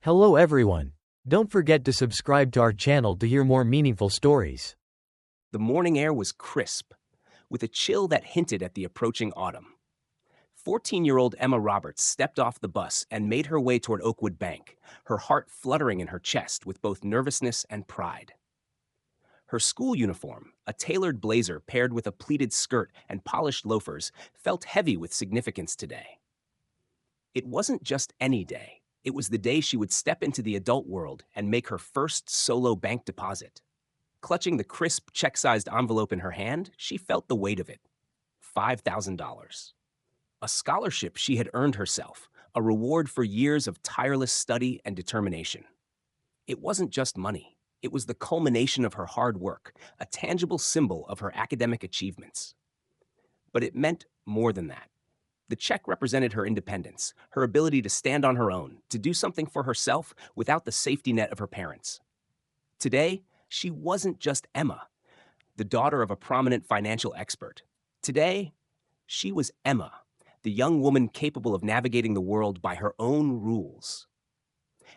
Hello everyone. Don't forget to subscribe to our channel to hear more meaningful stories. The morning air was crisp, with a chill that hinted at the approaching autumn. 14-year-old Emma Roberts stepped off the bus and made her way toward Oakwood Bank, her heart fluttering in her chest with both nervousness and pride. Her school uniform, a tailored blazer paired with a pleated skirt and polished loafers, felt heavy with significance today. It wasn't just any day. It was the day she would step into the adult world and make her first solo bank deposit. Clutching the crisp, check-sized envelope in her hand, she felt the weight of it. $5,000. A scholarship she had earned herself, a reward for years of tireless study and determination. It wasn't just money. It was the culmination of her hard work, a tangible symbol of her academic achievements. But it meant more than that. The check represented her independence, her ability to stand on her own, to do something for herself without the safety net of her parents. Today, she wasn't just Emma, the daughter of a prominent financial expert. Today, she was Emma, the young woman capable of navigating the world by her own rules.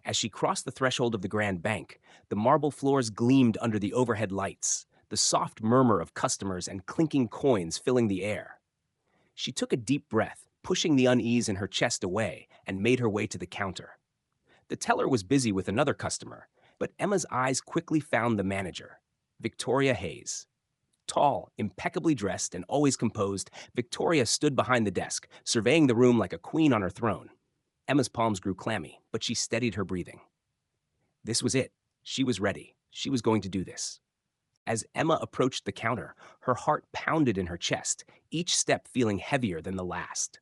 As she crossed the threshold of the Grand Bank, the marble floors gleamed under the overhead lights, the soft murmur of customers and clinking coins filling the air. She took a deep breath, pushing the unease in her chest away, and made her way to the counter. The teller was busy with another customer, but Emma's eyes quickly found the manager, Victoria Hayes. Tall, impeccably dressed, and always composed, Victoria stood behind the desk, surveying the room like a queen on her throne. Emma's palms grew clammy, but she steadied her breathing. This was it. She was ready. She was going to do this. As Emma approached the counter, her heart pounded in her chest, each step feeling heavier than the last.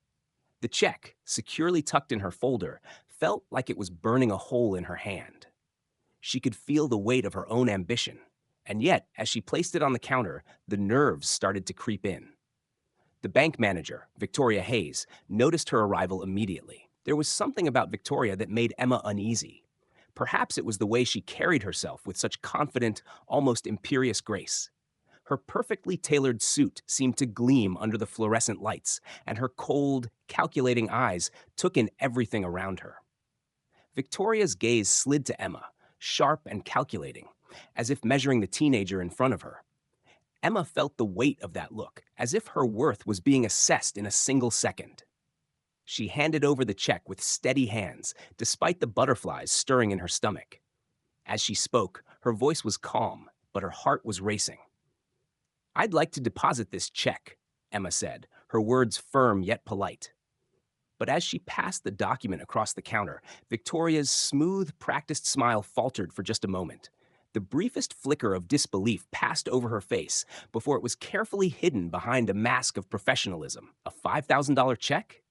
The check, securely tucked in her folder, felt like it was burning a hole in her hand. She could feel the weight of her own ambition, and yet, as she placed it on the counter, the nerves started to creep in. The bank manager, Victoria Hayes, noticed her arrival immediately. There was something about Victoria that made Emma uneasy. Perhaps it was the way she carried herself with such confident, almost imperious grace. Her perfectly tailored suit seemed to gleam under the fluorescent lights, and her cold, calculating eyes took in everything around her. Victoria's gaze slid to Emma, sharp and calculating, as if measuring the teenager in front of her. Emma felt the weight of that look, as if her worth was being assessed in a single second. She handed over the check with steady hands, despite the butterflies stirring in her stomach. As she spoke, her voice was calm, but her heart was racing. "I'd like to deposit this check," Emma said, her words firm yet polite. But as she passed the document across the counter, Victoria's smooth, practiced smile faltered for just a moment. The briefest flicker of disbelief passed over her face before it was carefully hidden behind a mask of professionalism. A $5,000 check?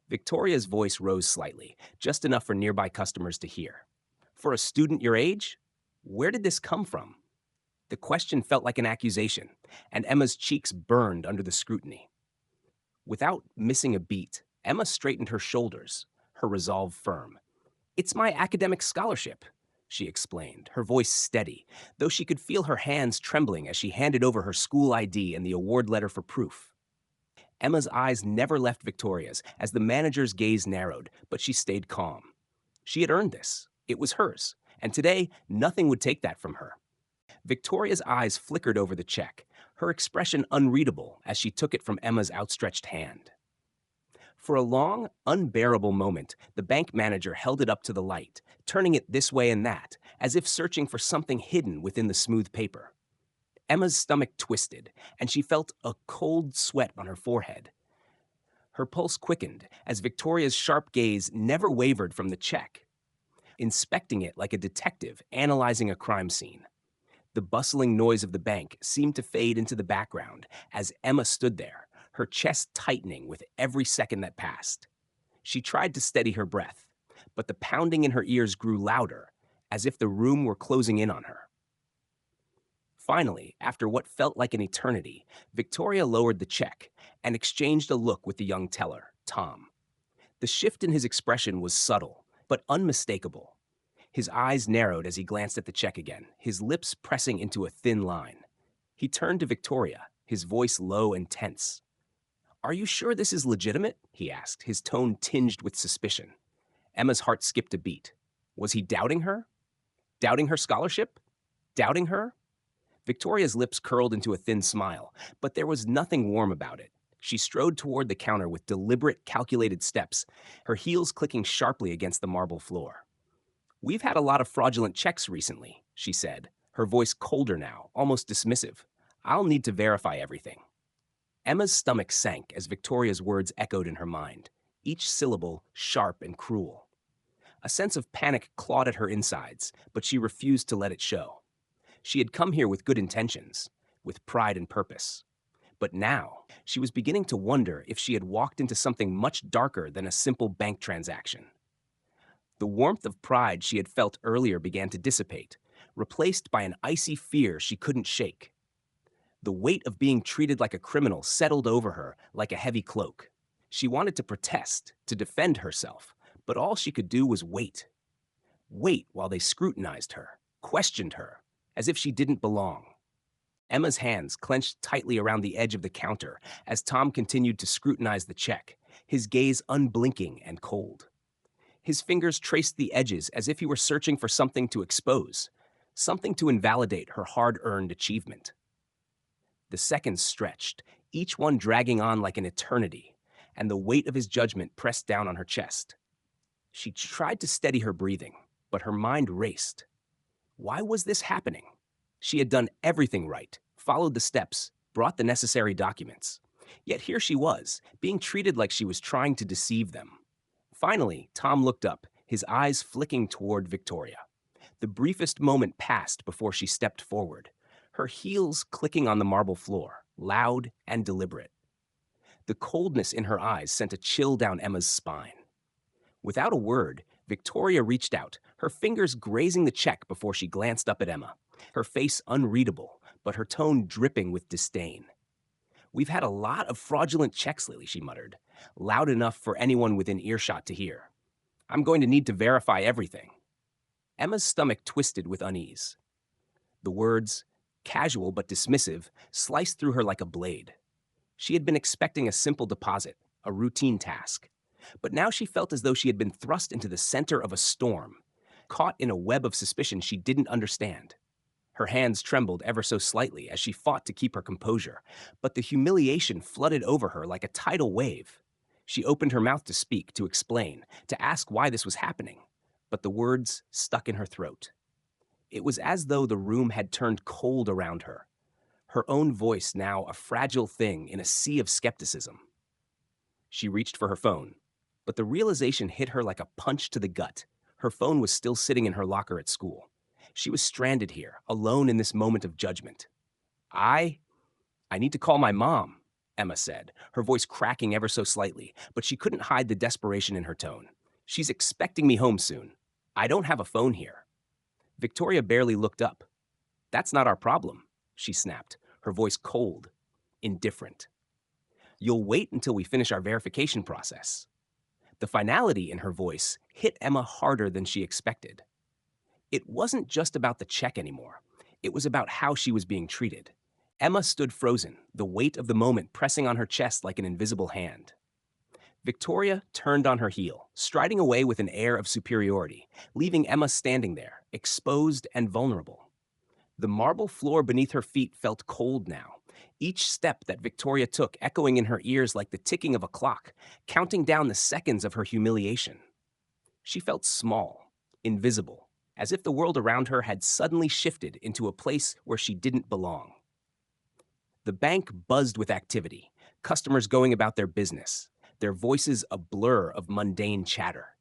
Victoria's voice rose slightly, just enough for nearby customers to hear. "For a student your age? Where did this come from?" The question felt like an accusation, and Emma's cheeks burned under the scrutiny. Without missing a beat, Emma straightened her shoulders, her resolve firm. "It's my academic scholarship," she explained, her voice steady, though she could feel her hands trembling as she handed over her school ID and the award letter for proof. Emma's eyes never left Victoria's as the manager's gaze narrowed, but she stayed calm. She had earned this. It was hers, and today nothing would take that from her. Victoria's eyes flickered over the check, her expression unreadable as she took it from Emma's outstretched hand. For a long, unbearable moment, the bank manager held it up to the light, turning it this way and that, as if searching for something hidden within the smooth paper. Emma's stomach twisted, and she felt a cold sweat on her forehead. Her pulse quickened as Victoria's sharp gaze never wavered from the check, inspecting it like a detective analyzing a crime scene. The bustling noise of the bank seemed to fade into the background as Emma stood there, her chest tightening with every second that passed. She tried to steady her breath, but the pounding in her ears grew louder, as if the room were closing in on her. Finally, after what felt like an eternity, Victoria lowered the check and exchanged a look with the young teller, Tom. The shift in his expression was subtle, but unmistakable. His eyes narrowed as he glanced at the check again, his lips pressing into a thin line. He turned to Victoria, his voice low and tense. "Are you sure this is legitimate?" he asked, his tone tinged with suspicion. Emma's heart skipped a beat. Was he doubting her? Doubting her scholarship? Doubting her? Victoria's lips curled into a thin smile, but there was nothing warm about it. She strode toward the counter with deliberate, calculated steps, her heels clicking sharply against the marble floor. "We've had a lot of fraudulent checks recently," she said, her voice colder now, almost dismissive. "I'll need to verify everything." Emma's stomach sank as Victoria's words echoed in her mind, each syllable sharp and cruel. A sense of panic clawed at her insides, but she refused to let it show. She had come here with good intentions, with pride and purpose. But now, she was beginning to wonder if she had walked into something much darker than a simple bank transaction. The warmth of pride she had felt earlier began to dissipate, replaced by an icy fear she couldn't shake. The weight of being treated like a criminal settled over her like a heavy cloak. She wanted to protest, to defend herself, but all she could do was wait. Wait while they scrutinized her, questioned her, as if she didn't belong. Emma's hands clenched tightly around the edge of the counter as Tom continued to scrutinize the check, his gaze unblinking and cold. His fingers traced the edges as if he were searching for something to expose, something to invalidate her hard-earned achievement. The seconds stretched, each one dragging on like an eternity, and the weight of his judgment pressed down on her chest. She tried to steady her breathing, but her mind raced. Why was this happening? She had done everything right, followed the steps, brought the necessary documents. Yet here she was, being treated like she was trying to deceive them. Finally, Tom looked up, his eyes flicking toward Victoria. The briefest moment passed before she stepped forward, her heels clicking on the marble floor, loud and deliberate. The coldness in her eyes sent a chill down Emma's spine. Without a word, Victoria reached out, her fingers grazing the check before she glanced up at Emma, her face unreadable, but her tone dripping with disdain. "We've had a lot of fraudulent checks lately," she muttered, loud enough for anyone within earshot to hear. "I'm going to need to verify everything." Emma's stomach twisted with unease. The words, casual but dismissive, sliced through her like a blade. She had been expecting a simple deposit, a routine task. But now she felt as though she had been thrust into the center of a storm, caught in a web of suspicion she didn't understand. Her hands trembled ever so slightly as she fought to keep her composure, but the humiliation flooded over her like a tidal wave. She opened her mouth to speak, to explain, to ask why this was happening, but the words stuck in her throat. It was as though the room had turned cold around her, her own voice now a fragile thing in a sea of skepticism. She reached for her phone, but the realization hit her like a punch to the gut. Her phone was still sitting in her locker at school. She was stranded here, alone in this moment of judgment. I need to call my mom," Emma said, her voice cracking ever so slightly, but she couldn't hide the desperation in her tone. "She's expecting me home soon. I don't have a phone here." Victoria barely looked up. "That's not our problem," she snapped, her voice cold, indifferent. "You'll wait until we finish our verification process." The finality in her voice hit Emma harder than she expected. It wasn't just about the check anymore. It was about how she was being treated. Emma stood frozen, the weight of the moment pressing on her chest like an invisible hand. Victoria turned on her heel, striding away with an air of superiority, leaving Emma standing there, exposed and vulnerable. The marble floor beneath her feet felt cold now, each step that Victoria took echoing in her ears like the ticking of a clock, counting down the seconds of her humiliation. She felt small, invisible, as if the world around her had suddenly shifted into a place where she didn't belong. The bank buzzed with activity, customers going about their business, their voices a blur of mundane chatter.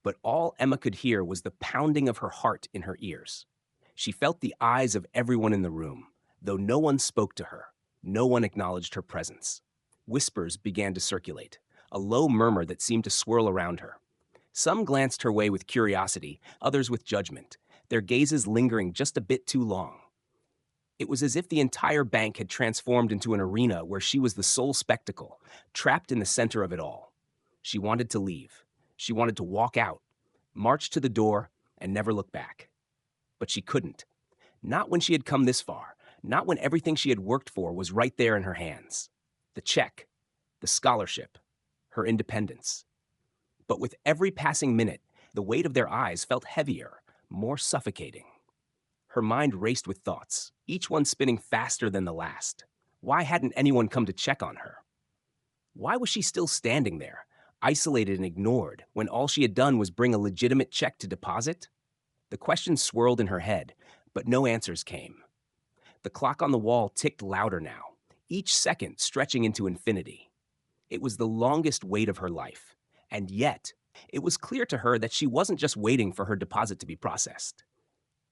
But all Emma could hear was the pounding of her heart in her ears. She felt the eyes of everyone in the room, though no one spoke to her, no one acknowledged her presence. Whispers began to circulate, a low murmur that seemed to swirl around her. Some glanced her way with curiosity, others with judgment, their gazes lingering just a bit too long. It was as if the entire bank had transformed into an arena where she was the sole spectacle, trapped in the center of it all. She wanted to leave. She wanted to walk out, march to the door, and never look back. But she couldn't. Not when she had come this far, not when everything she had worked for was right there in her hands. The check, the scholarship, her independence. But with every passing minute, The weight of their eyes felt heavier, more suffocating. Her mind raced with thoughts, each one spinning faster than the last. Why hadn't anyone come to check on her? Why was she still standing there, isolated and ignored, when all she had done was bring a legitimate check to deposit? The questions swirled in her head, but no answers came. The clock on the wall ticked louder now, each second stretching into infinity. It was the longest wait of her life, and yet, it was clear to her that she wasn't just waiting for her deposit to be processed.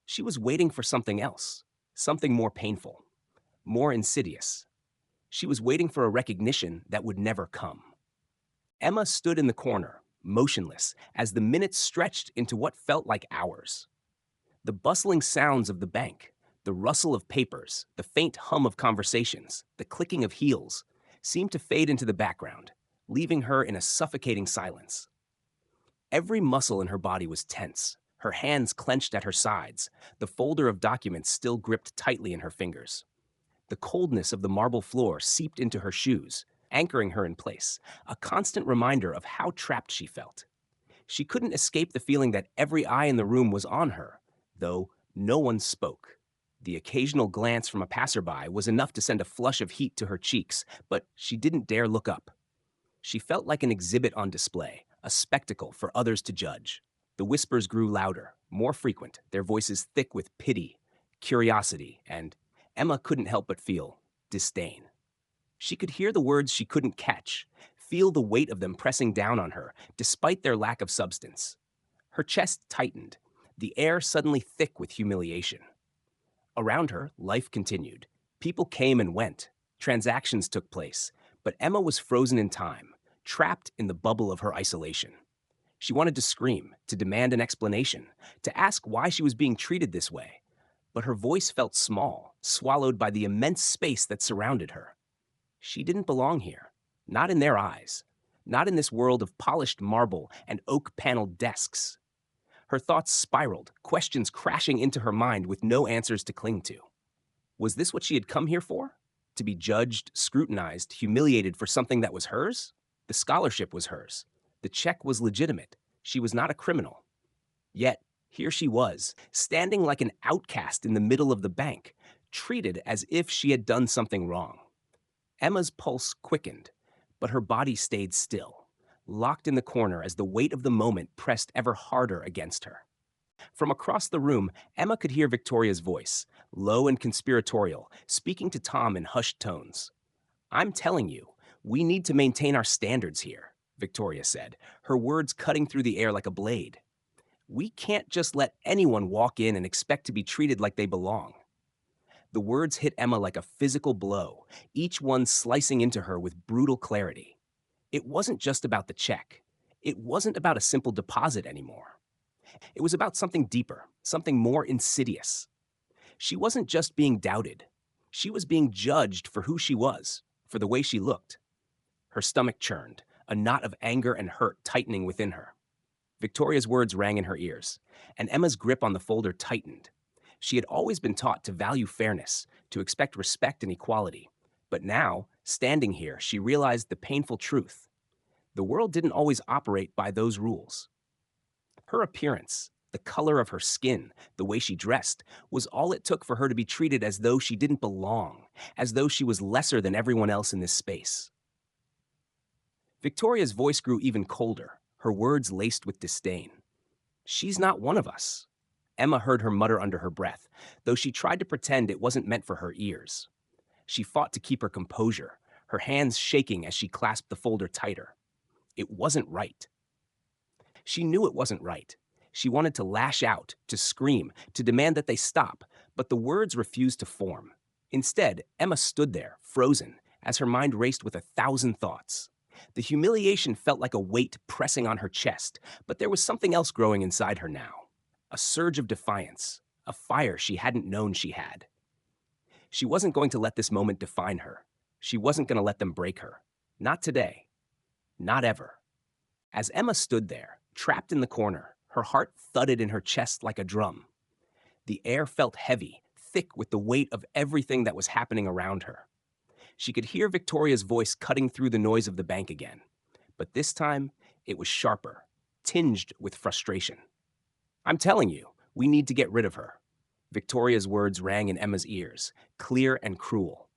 She was waiting for something else, something more painful, more insidious. She was waiting for a recognition that would never come. Emma stood in the corner, motionless, as the minutes stretched into what felt like hours. The bustling sounds of the bank, the rustle of papers, the faint hum of conversations, the clicking of heels, seemed to fade into the background, leaving her in a suffocating silence. Every muscle in her body was tense, her hands clenched at her sides, the folder of documents still gripped tightly in her fingers. The coldness of the marble floor seeped into her shoes, anchoring her in place, a constant reminder of how trapped she felt. She couldn't escape the feeling that every eye in the room was on her, though no one spoke. The occasional glance from a passerby was enough to send a flush of heat to her cheeks, but she didn't dare look up. She felt like an exhibit on display, a spectacle for others to judge. The whispers grew louder, more frequent, their voices thick with pity, curiosity, and Emma couldn't help but feel disdain. She could hear the words she couldn't catch, feel the weight of them pressing down on her, despite their lack of substance. Her chest tightened, the air suddenly thick with humiliation. Around her, life continued. People came and went. Transactions took place. But Emma was frozen in time, trapped in the bubble of her isolation. She wanted to scream, to demand an explanation, to ask why she was being treated this way. But her voice felt small, swallowed by the immense space that surrounded her. She didn't belong here, not in their eyes, not in this world of polished marble and oak-paneled desks. Her thoughts spiraled, questions crashing into her mind with no answers to cling to. Was this what she had come here for? To be judged, scrutinized, humiliated for something that was hers? The scholarship was hers. The check was legitimate. She was not a criminal. Yet, here she was, standing like an outcast in the middle of the bank, treated as if she had done something wrong. Emma's pulse quickened, but her body stayed still, locked in the corner as the weight of the moment pressed ever harder against her. From across the room, Emma could hear Victoria's voice, low and conspiratorial, speaking to Tom in hushed tones. "I'm telling you, we need to maintain our standards here," Victoria said, her words cutting through the air like a blade. "We can't just let anyone walk in and expect to be treated like they belong." The words hit Emma like a physical blow, each one slicing into her with brutal clarity. It wasn't just about the check. It wasn't about a simple deposit anymore. It was about something deeper, something more insidious. She wasn't just being doubted. She was being judged for who she was, for the way she looked. Her stomach churned, a knot of anger and hurt tightening within her. Victoria's words rang in her ears, and Emma's grip on the folder tightened. She had always been taught to value fairness, to expect respect and equality. But now, standing here, she realized the painful truth. The world didn't always operate by those rules. Her appearance, the color of her skin, the way she dressed, was all it took for her to be treated as though she didn't belong, as though she was lesser than everyone else in this space. Victoria's voice grew even colder, her words laced with disdain. "She's not one of us." Emma heard her mutter under her breath, though she tried to pretend it wasn't meant for her ears. She fought to keep her composure, her hands shaking as she clasped the folder tighter. It wasn't right. She knew it wasn't right. She wanted to lash out, to scream, to demand that they stop, but the words refused to form. Instead, Emma stood there, frozen, as her mind raced with 1,000 thoughts. The humiliation felt like a weight pressing on her chest, but there was something else growing inside her now. A surge of defiance, a fire she hadn't known she had. She wasn't going to let this moment define her. She wasn't going to let them break her. Not today. Not ever. As Emma stood there, trapped in the corner, her heart thudded in her chest like a drum. The air felt heavy, thick with the weight of everything that was happening around her. She could hear Victoria's voice cutting through the noise of the bank again. But this time, it was sharper, tinged with frustration. I'm telling you, we need to get rid of her. Victoria's words rang in Emma's ears, clear and cruel.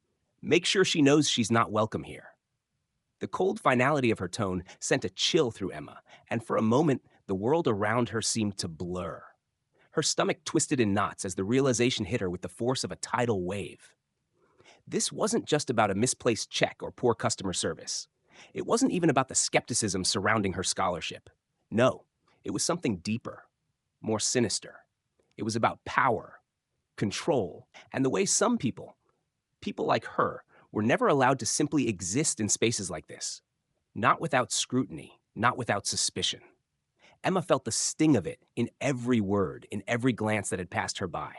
Make sure she knows she's not welcome here. The cold finality of her tone sent a chill through Emma, and for a moment, the world around her seemed to blur. Her stomach twisted in knots as the realization hit her with the force of a tidal wave. This wasn't just about a misplaced check or poor customer service. It wasn't even about the skepticism surrounding her scholarship. No, it was something deeper, more sinister. It was about power, control, and the way some people, people like her, were never allowed to simply exist in spaces like this. Not without scrutiny, not without suspicion. Emma felt the sting of it in every word, in every glance that had passed her by.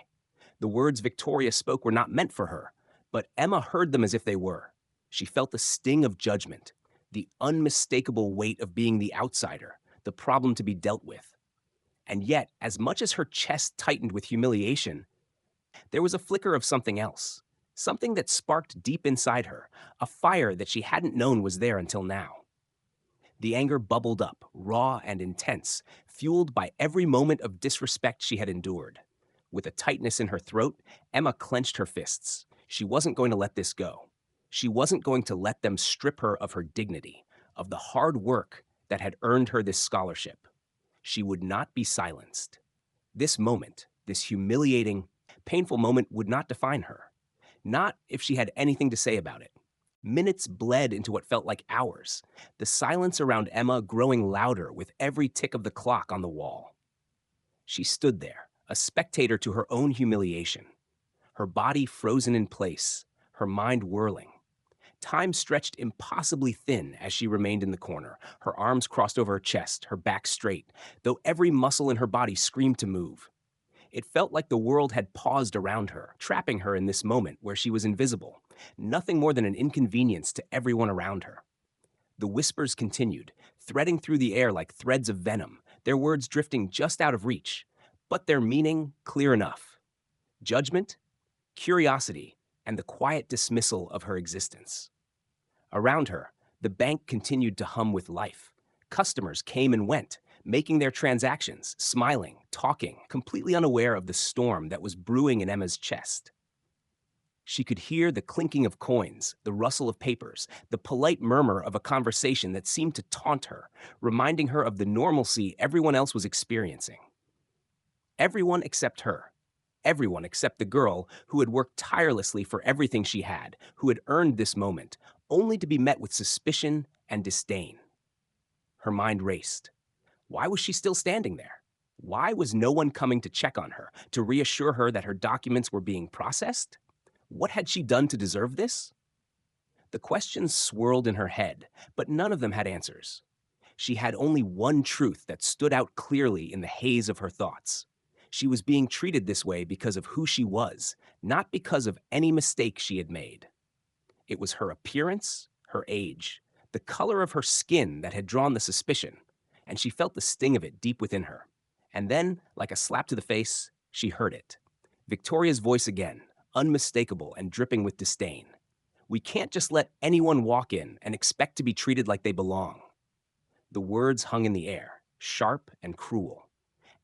The words Victoria spoke were not meant for her, but Emma heard them as if they were. She felt the sting of judgment, the unmistakable weight of being the outsider, the problem to be dealt with. And yet, as much as her chest tightened with humiliation, there was a flicker of something else, something that sparked deep inside her, a fire that she hadn't known was there until now. The anger bubbled up, raw and intense, fueled by every moment of disrespect she had endured. With a tightness in her throat, Emma clenched her fists. She wasn't going to let this go. She wasn't going to let them strip her of her dignity, of the hard work that had earned her this scholarship. She would not be silenced. This moment, this humiliating, painful moment would not define her. Not if she had anything to say about it. Minutes bled into what felt like hours, the silence around Emma growing louder with every tick of the clock on the wall. She stood there, a spectator to her own humiliation, her body frozen in place, her mind whirling. Time stretched impossibly thin as she remained in the corner, her arms crossed over her chest, her back straight, though every muscle in her body screamed to move. It felt like the world had paused around her, trapping her in this moment where she was invisible, nothing more than an inconvenience to everyone around her. The whispers continued, threading through the air like threads of venom, their words drifting just out of reach, but their meaning clear enough. Judgment, curiosity, and the quiet dismissal of her existence. Around her, the bank continued to hum with life. Customers came and went, making their transactions, smiling, talking, completely unaware of the storm that was brewing in Emma's chest. She could hear the clinking of coins, the rustle of papers, the polite murmur of a conversation that seemed to taunt her, reminding her of the normalcy everyone else was experiencing. Everyone except her. Everyone except the girl who had worked tirelessly for everything she had, who had earned this moment, only to be met with suspicion and disdain. Her mind raced. Why was she still standing there? Why was no one coming to check on her, to reassure her that her documents were being processed? What had she done to deserve this? The questions swirled in her head, but none of them had answers. She had only one truth that stood out clearly in the haze of her thoughts. She was being treated this way because of who she was, not because of any mistake she had made. It was her appearance, her age, the color of her skin that had drawn the suspicion, and she felt the sting of it deep within her. And then, like a slap to the face, she heard it. Victoria's voice again, unmistakable and dripping with disdain. We can't just let anyone walk in and expect to be treated like they belong. The words hung in the air, sharp and cruel.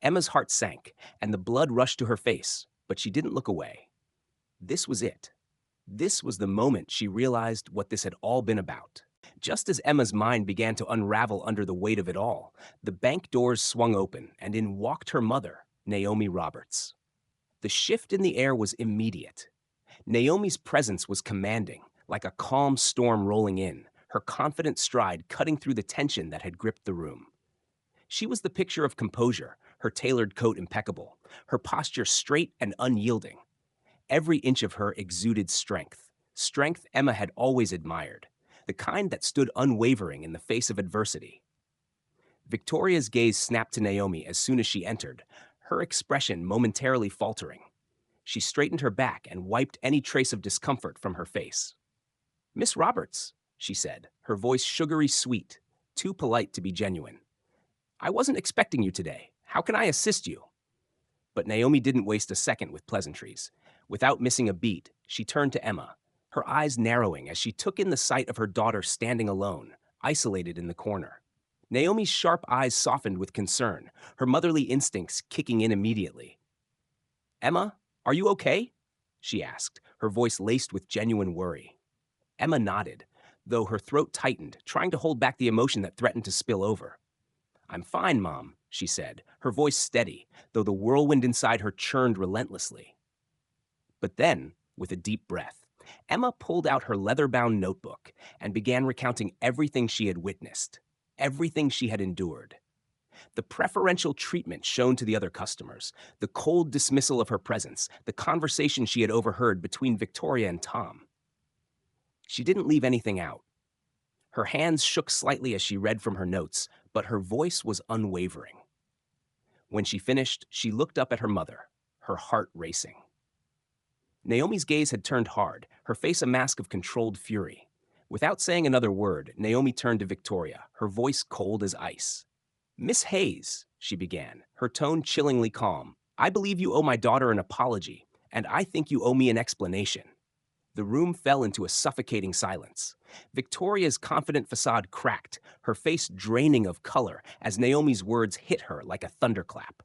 Emma's heart sank, and the blood rushed to her face, but she didn't look away. This was it. This was the moment she realized what this had all been about. Just as Emma's mind began to unravel under the weight of it all, the bank doors swung open, and in walked her mother, Naomi Roberts. The shift in the air was immediate. Naomi's presence was commanding, like a calm storm rolling in, her confident stride cutting through the tension that had gripped the room. She was the picture of composure, her tailored coat impeccable, her posture straight and unyielding. Every inch of her exuded strength, strength Emma had always admired, the kind that stood unwavering in the face of adversity. Victoria's gaze snapped to Naomi as soon as she entered, her expression momentarily faltering. She straightened her back and wiped any trace of discomfort from her face. "Miss Roberts," she said, her voice sugary sweet, too polite to be genuine. "I wasn't expecting you today. How can I assist you?" But Naomi didn't waste a second with pleasantries. Without missing a beat, she turned to Emma, her eyes narrowing as she took in the sight of her daughter standing alone, isolated in the corner. Naomi's sharp eyes softened with concern, her motherly instincts kicking in immediately. Emma, are you okay? She asked, her voice laced with genuine worry. Emma nodded, though her throat tightened, trying to hold back the emotion that threatened to spill over. I'm fine, Mom, she said, her voice steady, though the whirlwind inside her churned relentlessly. But then, with a deep breath, Emma pulled out her leather-bound notebook and began recounting everything she had witnessed, everything she had endured. The preferential treatment shown to the other customers, the cold dismissal of her presence, the conversation she had overheard between Victoria and Tom. She didn't leave anything out. Her hands shook slightly as she read from her notes, but her voice was unwavering. When she finished, she looked up at her mother, her heart racing. Naomi's gaze had turned hard, her face a mask of controlled fury. Without saying another word, Naomi turned to Victoria, her voice cold as ice. Miss Hayes, she began, her tone chillingly calm, I believe you owe my daughter an apology, and I think you owe me an explanation. The room fell into a suffocating silence. Victoria's confident facade cracked, her face draining of color as Naomi's words hit her like a thunderclap.